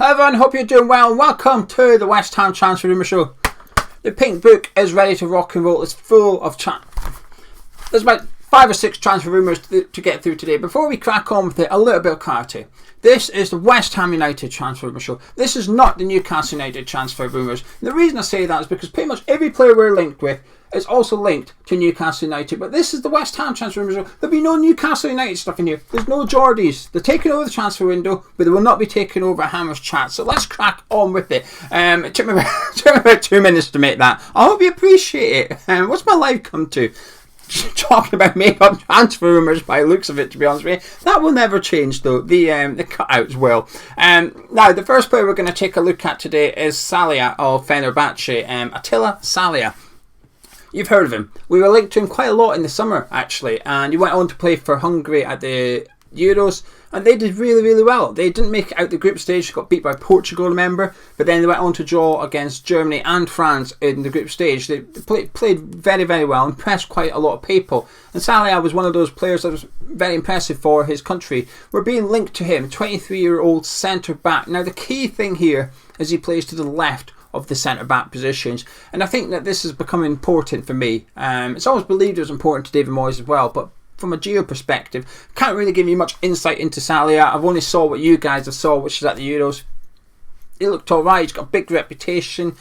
Hello everyone, hope you're doing well. Welcome to the West Ham Transfer Rumour Show. The pink book is ready to rock and roll. It's full of there's about 5 or 6 transfer rumours to get through today. Before we crack on with it, a little bit of clarity. This is the West Ham United Transfer Rumour Show. This is not the Newcastle United Transfer Rumours. And the reason I say that is because pretty much every player we're linked with is also linked to Newcastle United. But this is the West Ham Transfer Rumour Show. There'll be no Newcastle United stuff in here. There's no Geordies. They're taking over the transfer window, but they will not be taking over Hammer's chat. So let's crack on with it. It took me about 2 minutes to make that. I hope you appreciate it. What's my life come to? Talking about make-up transfer rumours by the looks of it, to be honest with you. That will never change though. The cutouts will. Now, the first player we're going to take a look at today is Szalai of Fenerbahce. Attila Szalai. You've heard of him. We were linked to him quite a lot in the summer, actually. And he went on to play for Hungary at the Euros. And they did really, really well. They didn't make it out the group stage. Got beat by Portugal, remember? But then they went on to draw against Germany and France in the group stage. They played very, very well. Impressed quite a lot of people. And Szalai was one of those players that was very impressive for his country. We're being linked to him, 23-year-old centre-back. Now, the key thing here is he plays to the left of the centre-back positions. And I think that this is becoming important for me. It's always believed it was important to David Moyes as well, but from a geo perspective, can't really give you much insight into Szalai. I've only saw what you guys have saw, which is at the Euros. He looked alright, he's got a big reputation.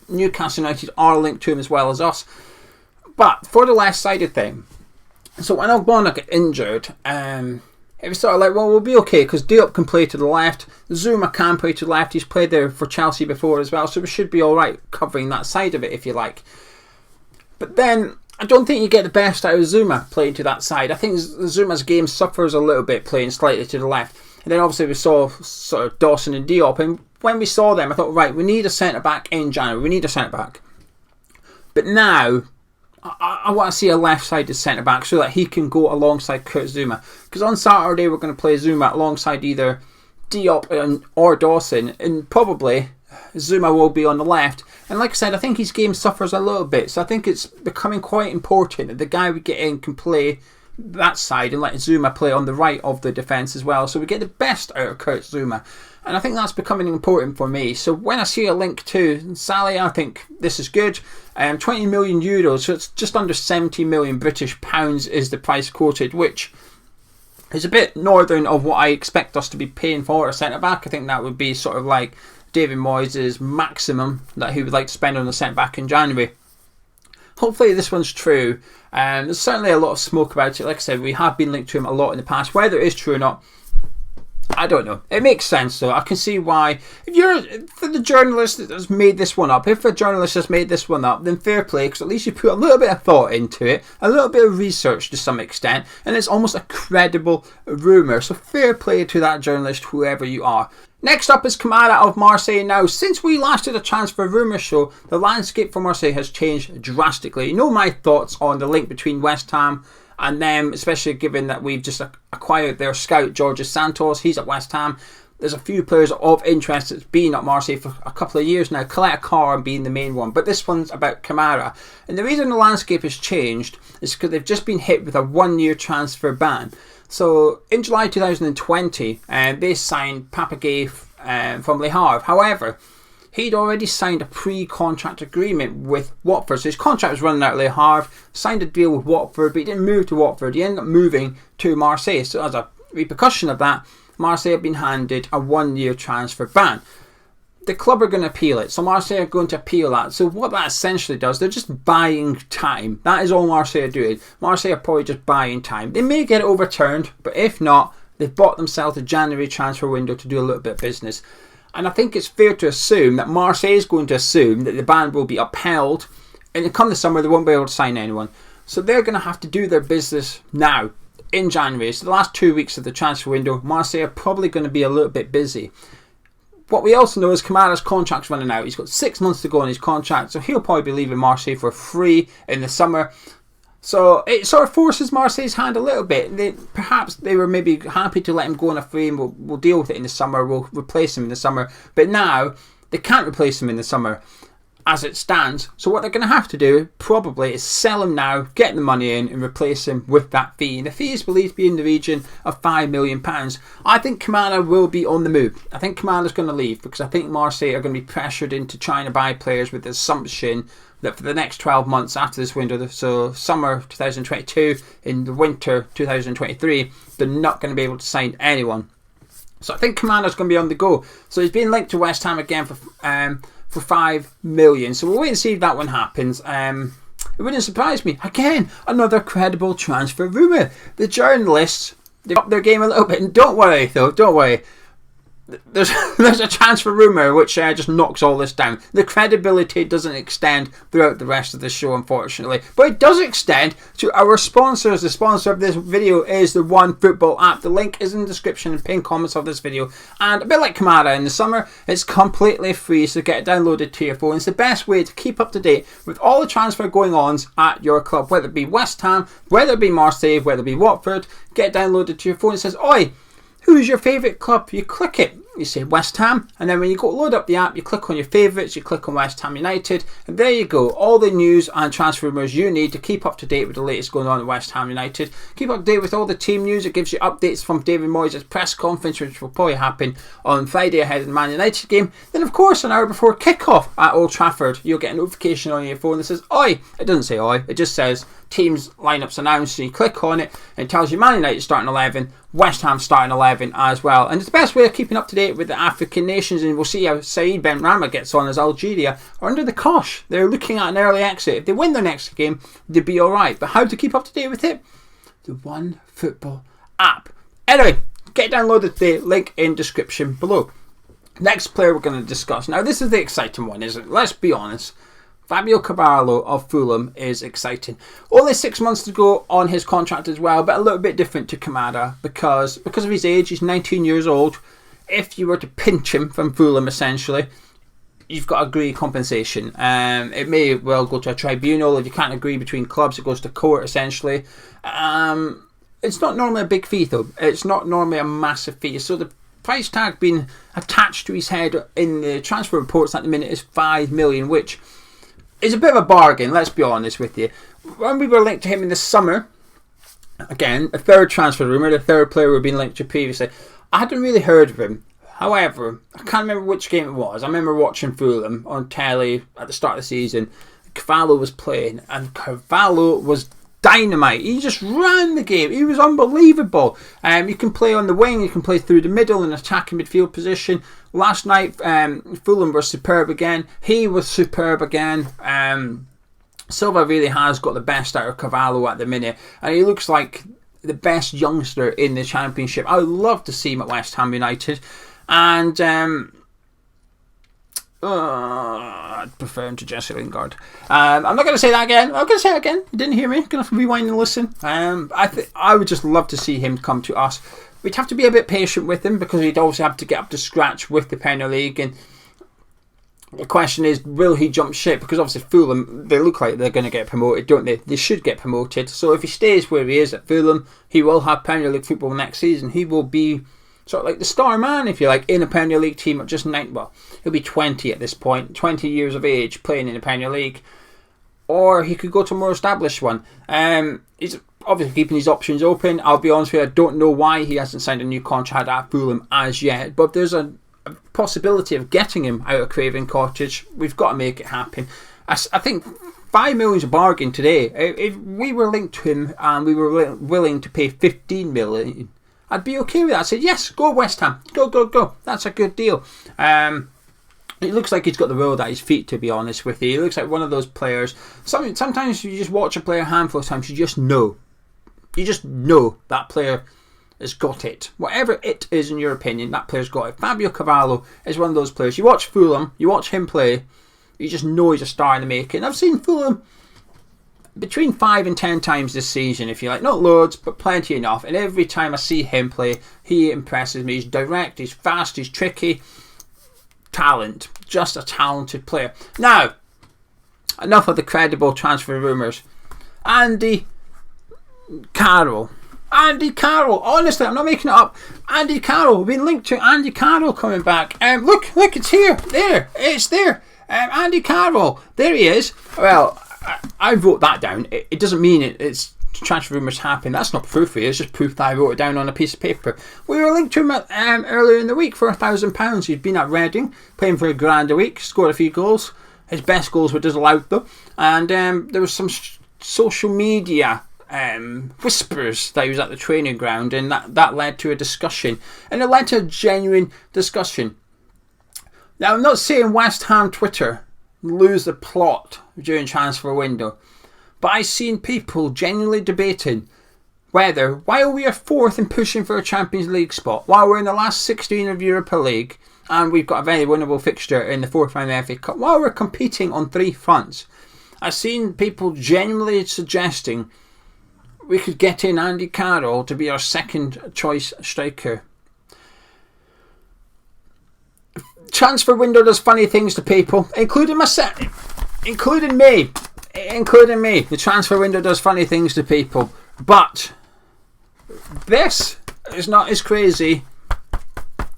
Newcastle United are linked to him as well as us. But for the left-sided thing, so when Ogbonna got injured, it was sort of like, well, we'll be okay because Diop can play to the left, Zuma can play to the left, he's played there for Chelsea before as well, so we should be alright covering that side of it if you like. But then I don't think you get the best out of Zuma playing to that side. I think Zuma's game suffers a little bit playing slightly to the left. And then obviously we saw sort of Dawson and Diop. And when we saw them, I thought, right, we need a centre-back in January. We need a centre-back. But now, I want to see a left-sided centre-back so that he can go alongside Kurt Zuma. Because on Saturday, we're going to play Zuma alongside either Diop or Dawson. And probably Zuma will be on the left. And like I said, I think his game suffers a little bit. So I think it's becoming quite important that the guy we get in can play that side and let Zuma play on the right of the defence as well. So we get the best out of Kurt Zuma. And I think that's becoming important for me. So when I see a link to Szalai, I think this is good. 20 million euros, so it's just under 70 million British pounds is the price quoted, which is a bit northern of what I expect us to be paying for a centre-back. I think that would be sort of like David Moyes' maximum that he would like to spend on the centre-back in January. Hopefully this one's true. There's certainly a lot of smoke about it. Like I said, we have been linked to him a lot in the past. Whether it is true or not, I don't know. It makes sense though. I can see why. For the journalist that has made this one up, if a journalist has made this one up, then fair play, because at least you put a little bit of thought into it, a little bit of research to some extent, and it's almost a credible rumour. So fair play to that journalist, whoever you are. Next up is Kamara of Marseille. Now, since we last did a transfer rumour show, the landscape for Marseille has changed drastically. You know my thoughts on the link between West Ham and them, especially given that we've just acquired their scout, Georges Santos. He's at West Ham. There's a few players of interest that's been at Marseille for a couple of years now, Colette Carr being the main one. But this one's about Kamara. And the reason the landscape has changed is because they've just been hit with a 1-year transfer ban. So in July 2020, they signed Papagay from Le Havre. However, he'd already signed a pre-contract agreement with Watford. So his contract was running out at Le Havre, signed a deal with Watford, but he didn't move to Watford. He ended up moving to Marseille. So as a repercussion of that, Marseille have been handed a 1-year transfer ban. The club are going to appeal it. So Marseille are going to appeal that. So what that essentially does, they're just buying time. That is all Marseille are doing. Marseille are probably just buying time. They may get it overturned, but if not, they've bought themselves a January transfer window to do a little bit of business. And I think it's fair to assume that Marseille is going to assume that the ban will be upheld, and come the summer they won't be able to sign anyone. So they're going to have to do their business now, in January. So the last 2 weeks of the transfer window, Marseille are probably going to be a little bit busy. What we also know is Kamara's contract's running out. He's got 6 months to go on his contract, so he'll probably be leaving Marseille for free in the summer. So it sort of forces Marseille's hand a little bit. Perhaps they were maybe happy to let him go on a free and we'll deal with it in the summer. We'll replace him in the summer. But now, they can't replace him in the summer. as it stands. So what they're going to have to do probably is sell him now, get the money in and replace him with that fee. And the fee is believed to be in the region of £5 million. I think Kamara will be on the move. I think Kamara's going to leave because I think Marseille are going to be pressured into trying to buy players with the assumption that for the next 12 months after this window, so summer 2022 in the winter 2023, they're not going to be able to sign anyone. So I think Kamara's going to be on the go. So he's being linked to West Ham again for £5 million. So we'll wait and see if that one happens. It wouldn't surprise me. Again, another credible transfer rumour. The journalists, they've upped their game a little bit. And don't worry though, don't worry. There's a transfer rumour which just knocks all this down. The credibility doesn't extend throughout the rest of the show, unfortunately. But it does extend to our sponsors. The sponsor of this video is the One Football app. The link is in the description and pinned comments of this video. And a bit like Kamara in the summer, it's completely free, so get it downloaded to your phone. It's the best way to keep up to date with all the transfer going ons at your club, whether it be West Ham, whether it be Marseille, whether it be Watford. Get it downloaded to your phone. It says, "Oi, who's your favourite club?" You click it, you say West Ham, and then when you go load up the app, you click on your favourites, you click on West Ham United, and there you go. All the news and transfer rumours you need to keep up to date with the latest going on at West Ham United. Keep up to date with all the team news. It gives you updates from David Moyes' press conference, which will probably happen on Friday ahead of the Man United game. Then, of course, an hour before kick-off at Old Trafford, you'll get a notification on your phone that says, "Oi." It doesn't say "Oi," it just says teams lineups announced. So you click on it and it tells you Man United starting 11, West Ham starting 11 as well. And it's the best way of keeping up to date with the African nations. And we'll see how Saïd Benrahma gets on as Algeria are under the cosh. They're looking at an early exit. If they win their next game, they'll be alright. But how to keep up to date with it? The One Football app. Anyway, get downloaded today. Link in description below. Next player we're going to discuss. Now this is the exciting one, isn't it? Let's be honest. Fabio Cavallo of Fulham is exciting. Only 6 months to go on his contract as well, but a little bit different to Kamara because of his age. He's 19 years old. If you were to pinch him from Fulham, essentially, you've got to agree compensation. It may well go to a tribunal. If you can't agree between clubs, it goes to court, essentially. It's not normally a big fee, though. It's not normally a massive fee. So the price tag being attached to his head in the transfer reports at the minute is £5 million, which is a bit of a bargain, let's be honest with you. When we were linked to him in the summer, again, a third transfer rumour, the third player we've been linked to previously, I hadn't really heard of him. However, I can't remember which game it was. I remember watching Fulham on telly at the start of the season. Cavallo was playing, and Cavallo was dynamite. He just ran the game. He was unbelievable. You can play on the wing, you can play through the middle in attacking midfield position. Last night, Fulham were superb again. He was superb again. Silva really has got the best out of Cavallo at the minute, and he looks like the best youngster in the Championship. I would love to see him at West Ham United, and I'd prefer him to Jesse Lingard. I'm not going to say that again. I'm going to say it again. You didn't hear me. I'm going to rewind and listen. I would just love to see him come to us. We'd have to be a bit patient with him because he'd also have to get up to scratch with the Premier League. And the question is, will he jump ship? Because obviously Fulham, they look like they're going to get promoted, don't they? They should get promoted. So if he stays where he is at Fulham, he will have Premier League football next season. He will be sort of like the star man, if you like, in a Premier League team at just 9. Well, he'll be 20 at this point, 20 years of age, playing in the Premier League. Or he could go to a more established one. He's obviously keeping his options open. I'll be honest with you, I don't know why he hasn't signed a new contract at Fulham as yet. But there's a possibility of getting him out of Craven Cottage. We've got to make it happen. I think £5 million is a bargain today. If we were linked to him and we were willing to pay £15 million, I'd be okay with that. I'd say, yes, go West Ham. Go. That's a good deal. It looks like he's got the world at his feet, to be honest with you. He looks like one of those players. Sometimes you just watch a player a handful of times, you just know. You just know that player has got it. Whatever it is in your opinion, that player's got it. Fabio Cavallo is one of those players. You watch Fulham, you watch him play, you just know he's a star in the making. I've seen Fulham between 5 and 10 times this season, if you like. Not loads, but plenty enough. And every time I see him play, he impresses me. He's direct, he's fast, he's tricky. Talent. Just a talented player. Now, enough of the credible transfer rumours. Andy Carroll. Honestly, I'm not making it up. Andy Carroll. We've been linked to Andy Carroll coming back. Look, it's here. It's there. Andy Carroll, there he is. Well, I wrote that down. It doesn't mean it's transfer rumours happen. That's not proof for you. It's just proof that I wrote it down on a piece of paper. We were linked to him earlier in the week for £1,000. He's been at Reading, playing for £1,000 a week, scored a few goals. His best goals were disallowed though. And there was some social media whispers that he was at the training ground, and that led to a discussion. And it led to a genuine discussion. Now, I'm not saying West Ham Twitter lose the plot during transfer window, but I've seen people genuinely debating whether, while we are fourth and pushing for a Champions League spot, while we're in the last 16 of Europa League, and we've got a very winnable fixture in the fourth round of the FA Cup, while we're competing on 3 fronts, I've seen people genuinely suggesting we could get in Andy Carroll to be our second choice striker. Transfer window does funny things to people, including myself, including me. The transfer window does funny things to people, but this is not as crazy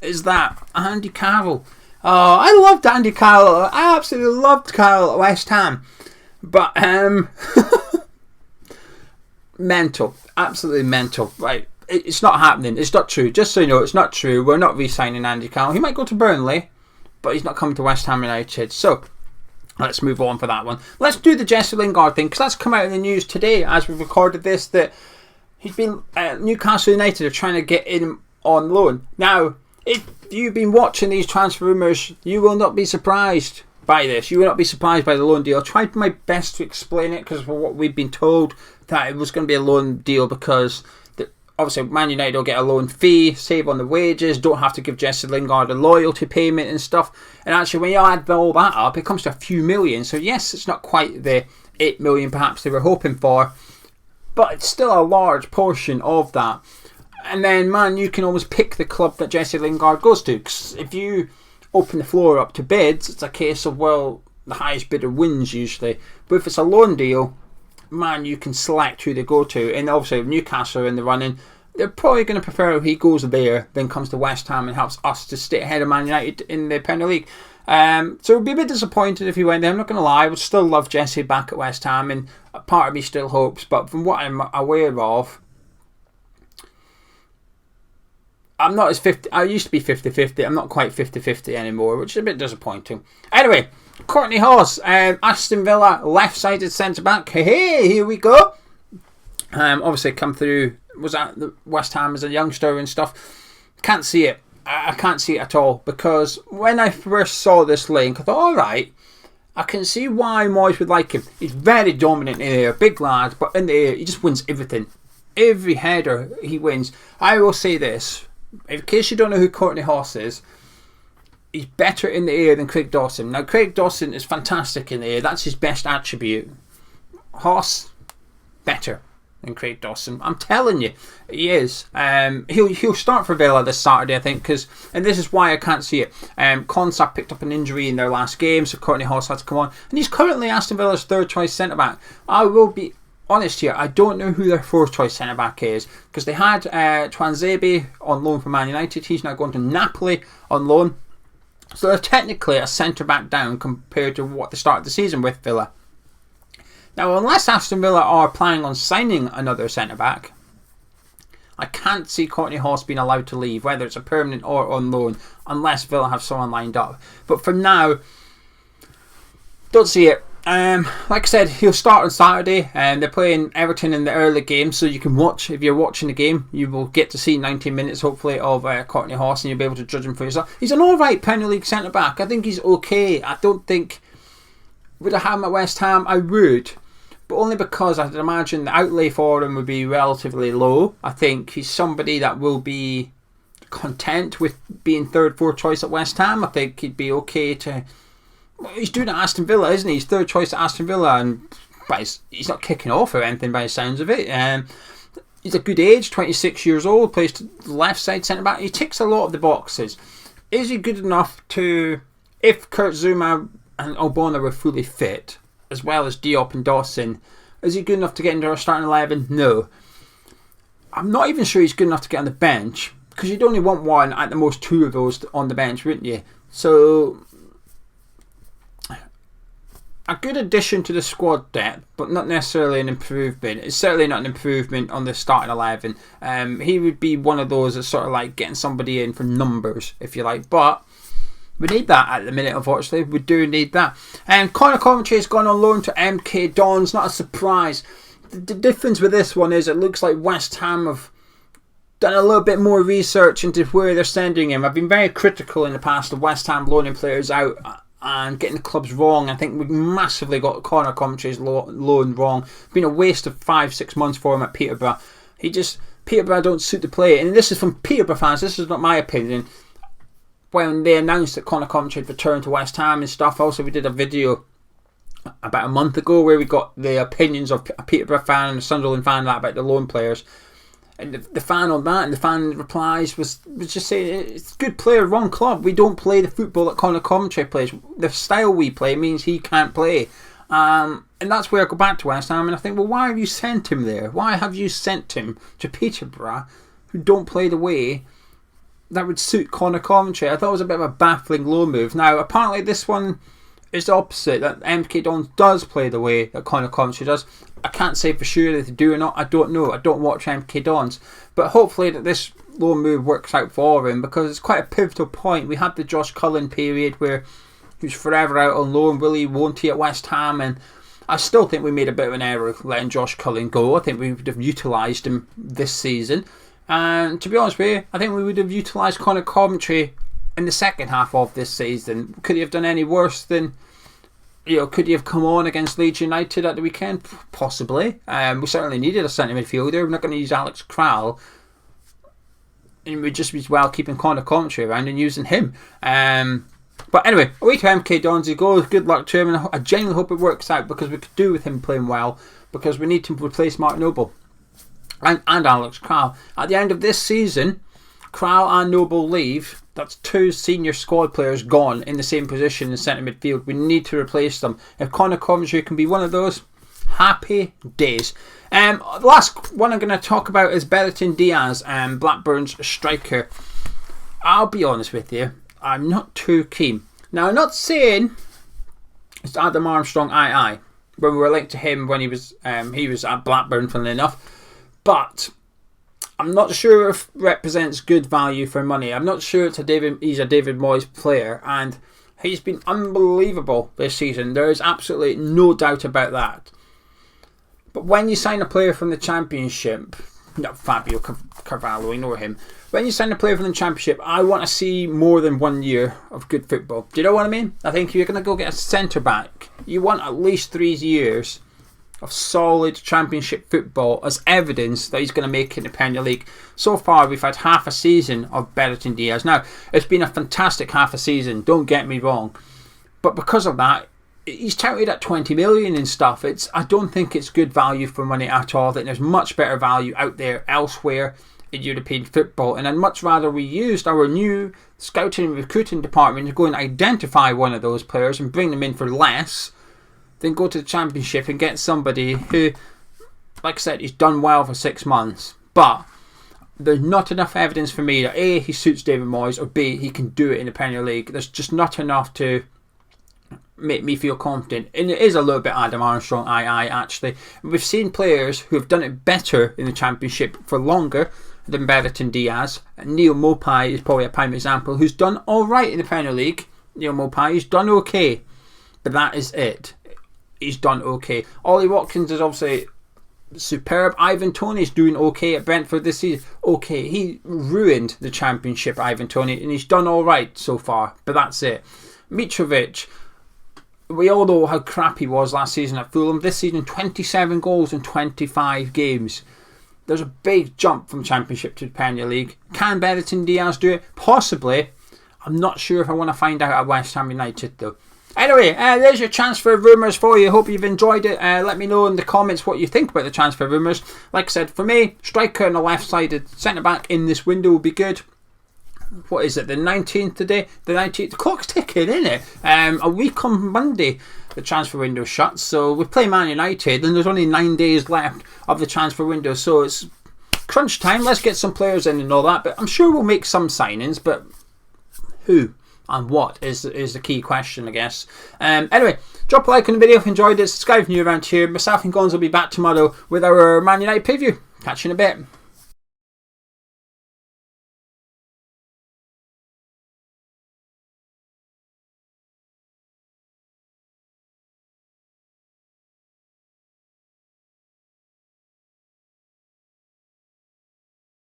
as that. Andy Carroll. Oh, I loved Andy Carroll. I absolutely loved Carroll at West Ham, but mental, absolutely mental. Right, it's not happening. It's not true. Just so you know, it's not true. We're not re-signing Andy Carroll. He might go to Burnley, but he's not coming to West Ham United. So let's move on for that one. Let's do the Jesse Lingard thing, because that's come out in the news today as we've recorded this, that he's been Newcastle United are trying to get him on loan. Now, if you've been watching these transfer rumours, you will not be surprised by this. You will not be surprised by the loan deal. I tried my best to explain it, because for what we've been told, that it was going to be a loan deal because obviously Man United will get a loan fee, save on the wages, don't have to give Jesse Lingard a loyalty payment and stuff. And actually, when you add all that up, it comes to a few million. So yes, it's not quite the 8 million perhaps they were hoping for, but it's still a large portion of that. And then, man, you can always pick the club that Jesse Lingard goes to, because if you open the floor up to bids, it's a case of, well, the highest bidder wins usually. But if it's a loan deal, man, you can select who they go to. And obviously, if Newcastle are in the running, they're probably going to prefer he goes there than comes to West Ham and helps us to stay ahead of Man United in the Premier League. So we'd be a bit disappointed if he went there. I'm not going to lie, I would still love Jesse back at West Ham, and a part of me still hopes. But from what I'm aware of, I'm not as 50. I used to be 50-50. I'm not quite 50-50 anymore, which is a bit disappointing. Anyway, Courtney Horse, Aston Villa left-sided centre-back. Hey, here we go. Obviously come through, was at the West Ham as a youngster and stuff. Can't see it. I can't see it at all, because when I first saw this link, I thought, alright, I can see why Moyes would like him. He's very dominant in the air, big lad, but in the air, he just wins everything. Every header, he wins. I will say this, in case you don't know who Courtney Horse is, he's better in the air than Craig Dawson. Now, Craig Dawson is fantastic in the air. That's his best attribute. Horse, better than Craig Dawson. I'm telling you, he is. He'll start for Villa this Saturday, I think, and this is why I can't see it. Konsa picked up an injury in their last game, so Courtney Horse had to come on, and he's currently Aston Villa's third choice centre back. I will be honest here, I don't know who their fourth choice centre back is, because they had Twanzebe on loan from Man United. He's now going to Napoli on loan, so they're technically a centre back down compared to what they started the season with Villa. Now, unless Aston Villa are planning on signing another centre-back, I can't see Courtney Horse being allowed to leave, whether it's a permanent or on loan, unless Villa have someone lined up. But for now, don't see it. Like I said, he'll start on Saturday, and they're playing Everton in the early game, so you can watch. If you're watching the game, you will get to see 90 minutes, hopefully, of Courtney Horse, and you'll be able to judge him for yourself. He's an alright Premier League centre-back. I think he's okay. I don't think... Would I have him at West Ham? I would. But only because I'd imagine the outlay for him would be relatively low. I think he's somebody that will be content with being third, fourth choice at West Ham. I think he'd be okay to... Well, he's doing it at Aston Villa, isn't he? He's third choice at Aston Villa, and he's not kicking off or anything by the sounds of it. He's a good age, 26 years old, plays to the left side centre-back. He ticks a lot of the boxes. Is he good enough to... If Kurt Zouma and Obona were fully fit, as well as Diop and Dawson, is he good enough to get into our starting 11? No. I'm not even sure he's good enough to get on the bench, because you'd only want one, at the most two of those on the bench, wouldn't you? So a good addition to the squad depth, but not necessarily an improvement. It's certainly not an improvement on the starting 11. He would be one of those that's sort of like getting somebody in for numbers, if you like. But we need that at the minute, unfortunately. We do need that. And Conor Coventry has gone on loan to MK Dons. Not a surprise. The difference with this one is it looks like West Ham have done a little bit more research into where they're sending him. I've been very critical in the past of West Ham loaning players out and getting the clubs wrong. I think we massively got Conor Coventry's loan wrong. It's been a waste of 5-6 months for him at Peterborough. Peterborough don't suit the play. And this is from Peterborough fans. This is not my opinion. When they announced that Conor Coventry had returned to West Ham and stuff, also we did a video about a month ago where we got the opinions of a Peterborough fan and a Sunderland fan about the loan players. And the fan on that and the fan replies was just saying it's a good player, wrong club. We don't play the football that Conor Coventry plays. The style we play means he can't play. And that's where I go back to West Ham and I think, well, why have you sent him there? Why have you sent him to Peterborough who don't play the way that would suit Conor Coventry? I thought it was a bit of a baffling loan move. Now, apparently this one is the opposite, that MK Dons does play the way that Conor Coventry does. I can't say for sure if they do or not. I don't know. I don't watch MK Dons. But hopefully that this loan move works out for him because it's quite a pivotal point. We had the Josh Cullen period where he was forever out on loan. Will he, won't he at West Ham? And I still think we made a bit of an error letting Josh Cullen go. I think we would have utilised him this season. And to be honest with you, I think we would have utilised Conor Coventry in the second half of this season. Could he have done any worse than, could he have come on against Leeds United at the weekend? Possibly. We certainly needed a centre midfielder. We're not going to use Alex Kral. And we'd just be well keeping Conor Coventry around and using him. But anyway, away to MK Dons he goes. Good luck to him. And I genuinely hope it works out because we could do with him playing well. Because we need to replace Mark Noble. And Alex Kral. At the end of this season, Kral and Noble leave. That's 2 senior squad players gone in the same position in centre midfield. We need to replace them. If Conor Coventry can be one of those, happy days. The last one I'm going to talk about is Bellota Diaz, Blackburn's striker. I'll be honest with you, I'm not too keen. Now, I'm not saying it's Adam Armstrong when we were linked to him when he was at Blackburn, funnily enough. But I'm not sure if it represents good value for money. I'm not sure he's a David Moyes player, and he's been unbelievable this season. There is absolutely no doubt about that. But when you sign a player from the Championship, not Fabio Cavallo, ignore him. When you sign a player from the Championship, I want to see more than 1 year of good football. Do you know what I mean? I think if you're going to go get a centre back, you want at least 3 years of solid Championship football as evidence that he's going to make it in the Premier League. So far, we've had half a season of Bellota Diaz. Now, it's been a fantastic half a season, don't get me wrong. But because of that, he's touted at 20 million and stuff. I don't think it's good value for money at all. I think there's much better value out there elsewhere in European football. And I'd much rather we used our new scouting and recruiting department to go and identify one of those players and bring them in for less than go to the Championship and get somebody who, like I said, he's done well for 6 months. But there's not enough evidence for me that A, he suits David Moyes, or B, he can do it in the Premier League. There's just not enough to make me feel confident. And it is a little bit Adam Armstrong, actually. We've seen players who have done it better in the Championship for longer than Bellota Diaz. Neil Maupay is probably a prime example, who's done alright in the Premier League. Neil Maupay, he's done okay. But that is it. He's done okay. Ollie Watkins is obviously superb. Ivan Toney's doing okay at Brentford this season. Okay, he ruined the Championship, Ivan Toney, and he's done alright so far. But that's it. Mitrovic, we all know how crap he was last season at Fulham. This season, 27 goals in 25 games. There's a big jump from Championship to the Premier League. Can Bellota Diaz do it? Possibly. I'm not sure if I want to find out at West Ham United though. Anyway, there's your transfer rumours for you. Hope you've enjoyed it. Let me know in the comments what you think about the transfer rumours. Like I said, for me, striker on the left-sided centre-back in this window will be good. What is it, the 19th today? The 19th. The clock's ticking, isn't it? A week on Monday, the transfer window shuts. So we play Man United, and there's only 9 days left of the transfer window. So it's crunch time. Let's get some players in and all that. But I'm sure we'll make some signings, but who? and what is the key question, I guess. Anyway, drop a like on the video if you enjoyed it. Subscribe if you're new around here. Myself and Gonz will be back tomorrow with our Man United preview. Catch you in a bit.